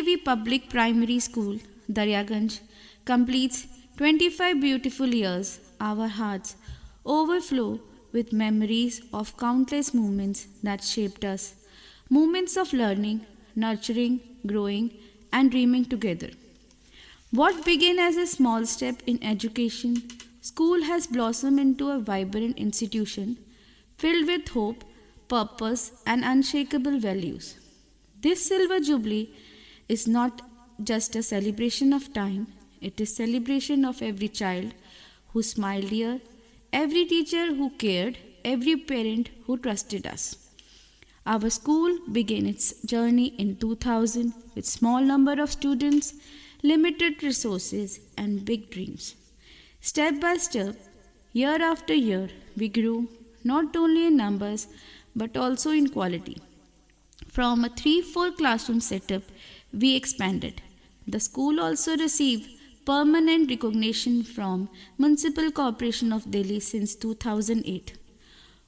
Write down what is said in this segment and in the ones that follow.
DAV Public Primary School, Daryaganj, completes 25 beautiful years. Our hearts overflow with memories of countless moments that shaped us. Moments of learning, nurturing, growing, and dreaming together. What began as a small step in education, school has blossomed into a vibrant institution filled with hope, purpose, and unshakable values. This silver jubilee is not just a celebration of time, it is celebration of every child who smiled here, every teacher who cared, every parent who trusted us. Our school began its journey in 2000 with small number of students, limited resources and big dreams. Step by step, year after year, we grew not only in numbers but also in quality. From a 3-4 classroom setup, we expanded. The school also received permanent recognition from Municipal Corporation of Delhi since 2008.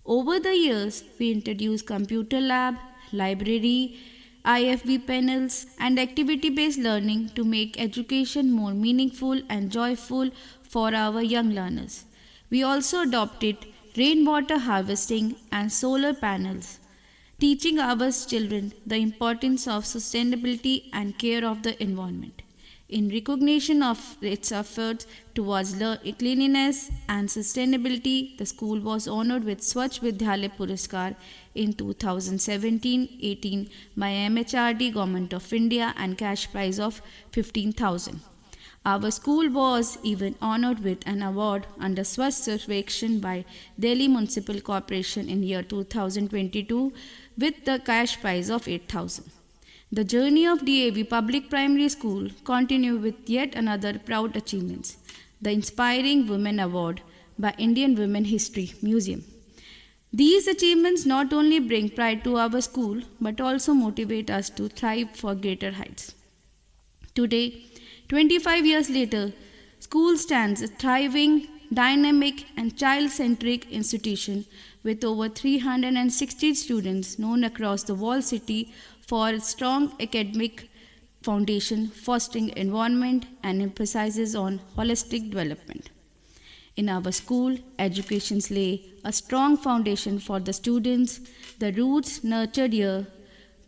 Over the years, we introduced computer lab, library, IFB panels, and activity based learning to make education more meaningful and joyful for our young learners. We also adopted rainwater harvesting and solar panels, teaching our children the importance of sustainability and care of the environment. In recognition of its efforts towards cleanliness and sustainability, the school was honored with Swachh Vidyalaya Puraskar in 2017-18 by MHRD Government of India and cash prize of 15,000. Our school was even honored with an award under Swachh Sarvekshan by Delhi Municipal Corporation in year 2022 with the cash prize of 8,000. The journey of DAV Public Primary School continued with yet another proud achievements, the Inspiring Women Award by Indian Women History Museum. These achievements not only bring pride to our school but also motivate us to thrive for greater heights. Today, 25 years later, school stands a thriving, dynamic and child-centric institution with over 360 students known across the whole city for its strong academic foundation, fostering environment and emphasizes on holistic development. In our school, education lay a strong foundation for the students, the roots nurtured here,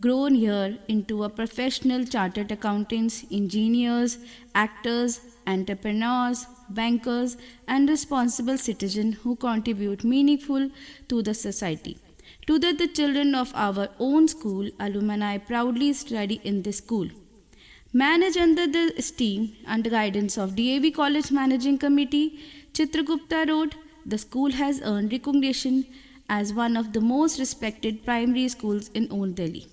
grown here into a professional chartered accountants, engineers, actors, entrepreneurs, bankers, and responsible citizens who contribute meaningful to the society. Today, the children of our own school, alumni proudly study in this school. Managed under the esteem and guidance of DAV College Managing Committee, Chitragupta Road, the school has earned recognition as one of the most respected primary schools in Old Delhi.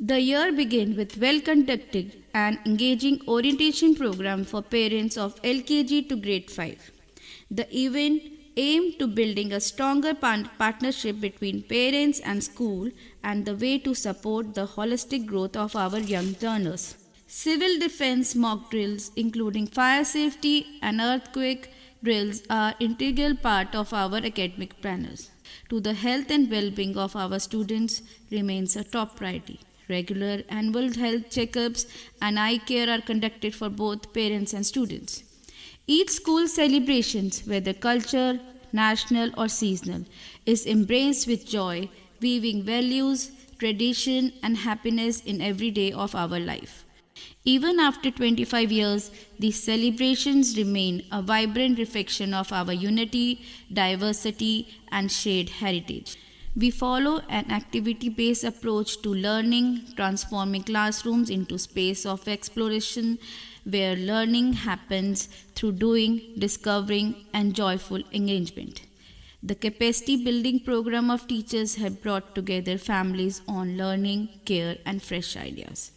The year began with well-conducted and engaging orientation program for parents of LKG to grade 5. The event aimed to building a stronger partnership between parents and school and the way to support the holistic growth of our young learners. Civil defense mock drills, including fire safety and earthquake drills, are integral part of our academic planners. To the health and well-being of our students remains a top priority. Regular annual health checkups and eye care are conducted for both parents and students. Each school celebrations, whether cultural, national or seasonal, is embraced with joy, weaving values, tradition and happiness in every day of our life. Even after 25 years, these celebrations remain a vibrant reflection of our unity, diversity and shared heritage. We follow an activity-based approach to learning, transforming classrooms into space of exploration where learning happens through doing, discovering, and joyful engagement. The capacity building program of teachers have brought together families on learning, care, and fresh ideas.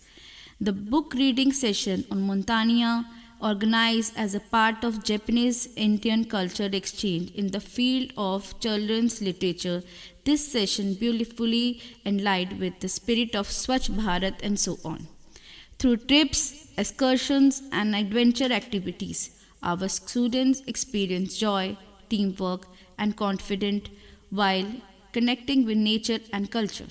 The book reading session on Montania, organized as a part of Japanese-Indian cultural exchange in the field of children's literature, this session beautifully allied with the spirit of Swachh Bharat and so on. Through trips, excursions, and adventure activities, our students experience joy, teamwork, and confidence while connecting with nature and culture.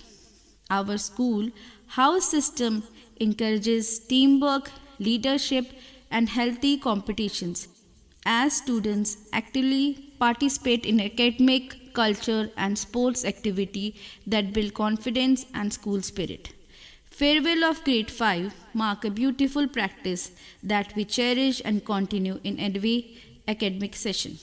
Our school house system encourages teamwork, leadership, and healthy competitions. As students actively participate in academic, culture, and sports activity that build confidence and school spirit. Farewell of Grade 5 mark a beautiful practice that we cherish and continue in every academic session.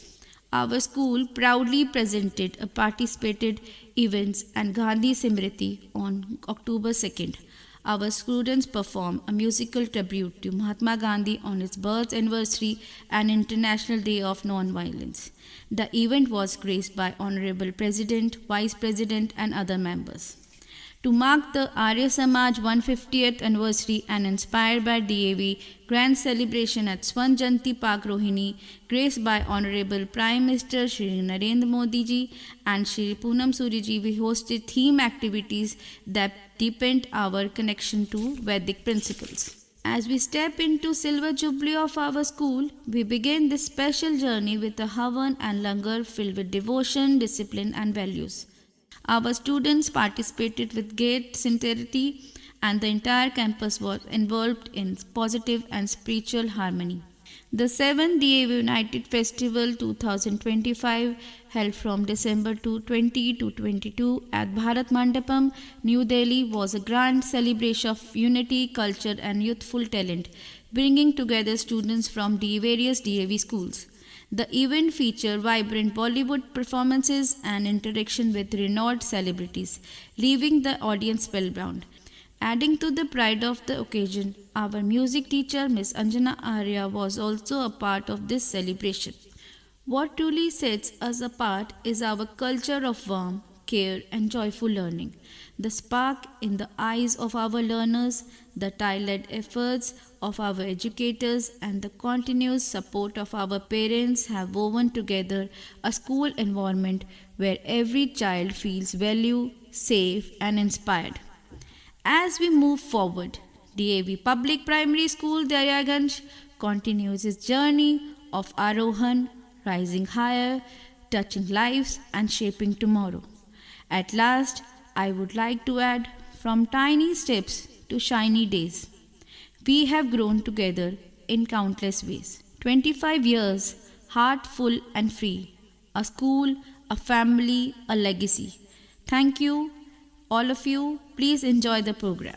Our school proudly presented a participated events and Gandhi Simriti on October 2nd. Our students performed a musical tribute to Mahatma Gandhi on his birth anniversary and International Day of Non-Violence. The event was graced by Honorable President, Vice President and other members. To mark the Arya Samaj 150th anniversary and inspired by DAV grand celebration at Swan Jayanti Park Rohini, graced by Honorable Prime Minister Shri Narendra Modi ji and Shri Poonam Suri ji, we hosted theme activities that deepened our connection to Vedic principles. As we step into Silver Jubilee of our school, we begin this special journey with a Havan and Langar filled with devotion, discipline and values. Our students participated with great sincerity and the entire campus was involved in positive and spiritual harmony. The 7th DAV United Festival 2025 held from December 20 to 22 at Bharat Mandapam, New Delhi was a grand celebration of unity, culture and youthful talent, bringing together students from the various DAV schools. The event featured vibrant Bollywood performances and interaction with renowned celebrities, leaving the audience spellbound. Adding to the pride of the occasion, our music teacher Miss Anjana Arya was also a part of this celebration. What truly sets us apart is our culture of warmth, care and joyful learning. The spark in the eyes of our learners, the tireless efforts of our educators and the continuous support of our parents have woven together a school environment where every child feels valued, safe and inspired. As we move forward, DAV Public Primary School Daryaganj continues its journey of Arohan, rising higher, touching lives and shaping tomorrow. At last, I would like to add, from tiny steps to shiny days, we have grown together in countless ways. 25 years, heartful and free, a school, a family, a legacy. Thank you, all of you. Please enjoy the program.